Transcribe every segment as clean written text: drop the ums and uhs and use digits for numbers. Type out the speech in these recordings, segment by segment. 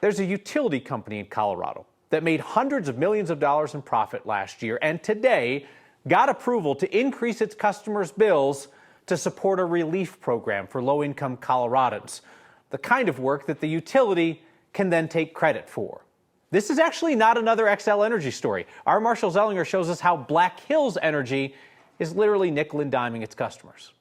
There's a utility company in Colorado that made hundreds of millions of dollars in profit last year and today got approval to increase its customers' bills to support a relief program for low-income Coloradans, the kind of work that the utility can then take credit for. This is actually not another Xcel Energy story. Our Marshall Zellinger shows us how Black Hills Energy is literally nickel and diming its customers.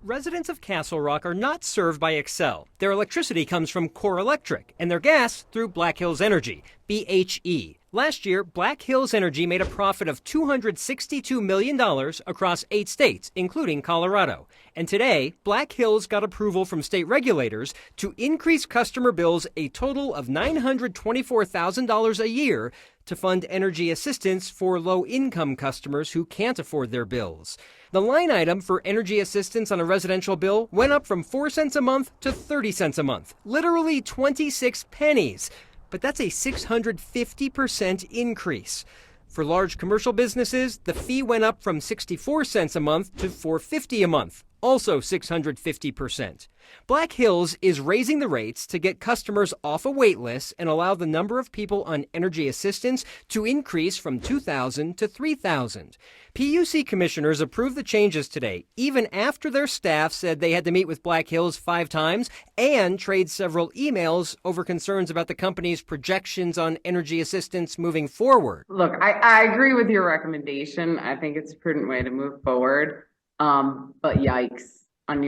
Residents of Castle Rock are not served by Xcel. Their electricity comes from Core Electric and their gas through Black Hills Energy, BHE. Last year, Black Hills Energy made a profit of $262 million across 8 states, including Colorado. And today, Black Hills got approval from state regulators to increase customer bills a total of $924,000 a year to fund energy assistance for low-income customers who can't afford their bills. The line item for energy assistance on a residential bill went up from 4 cents a month to 30 cents a month, literally 26 pennies. But that's a 650% increase. For large commercial businesses, the fee went up from 64 cents a month to $4.50 a month, also 650%. Black Hills is raising the rates to get customers off a wait list and allow the number of people on energy assistance to increase from 2,000 to 3,000. PUC commissioners approved the changes today, even after their staff said they had to meet with Black Hills 5 times and trade several emails over concerns about the company's projections on energy assistance moving forward. Look, I agree with your recommendation. I think it's a prudent way to move forward. But yikes on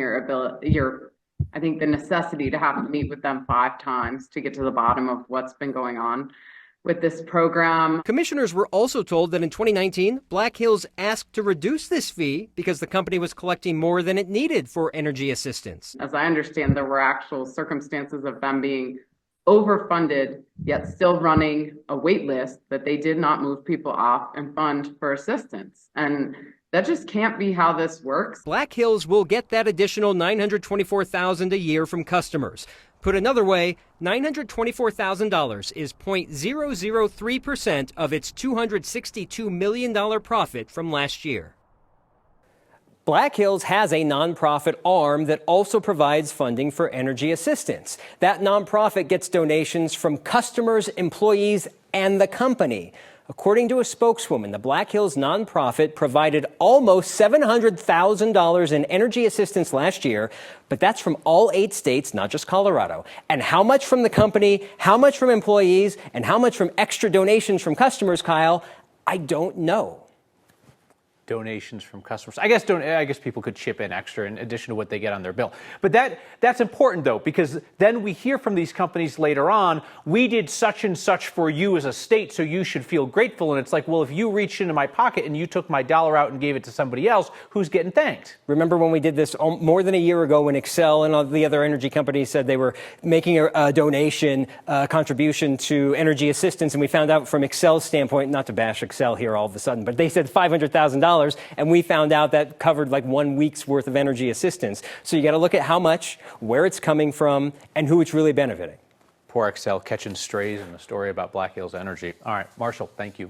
I think the necessity to have to meet with them 5 times to get to the bottom of what's been going on with this program. Commissioners were also told that in 2019, Black Hills asked to reduce this fee because the company was collecting more than it needed for energy assistance. As I understand, there were actual circumstances of them being overfunded, yet still running a wait list that they did not move people off and fund for assistance. And that just can't be how this works. Black Hills will get that additional $924,000 a year from customers. Put another way, $924,000 is 0.003% of its $262 million profit from last year. Black Hills has a nonprofit arm that also provides funding for energy assistance. That nonprofit gets donations from customers, employees, and the company. According to a spokeswoman, the Black Hills nonprofit provided almost $700,000 in energy assistance last year, but that's from all 8 states, not just Colorado. And how much from the company, how much from employees, and how much from extra donations from customers, Kyle, I don't know. Donations from customers. I guess people could chip in extra in addition to what they get on their bill. But that's important, though, because then we hear from these companies later on, we did such and such for you as a state, so you should feel grateful. And it's like, well, if you reached into my pocket and you took my dollar out and gave it to somebody else, who's getting thanked? Remember when we did this more than a year ago when Xcel and all the other energy companies said they were making a donation, contribution to energy assistance, and we found out from Xcel's standpoint, not to bash Xcel here all of a sudden, but they said $500,000. And we found out that covered like 1 week's worth of energy assistance. So you got to look at how much, where it's coming from, and who it's really benefiting. Poor Xcel catching strays in the story about Black Hills Energy. All right, Marshall, thank you.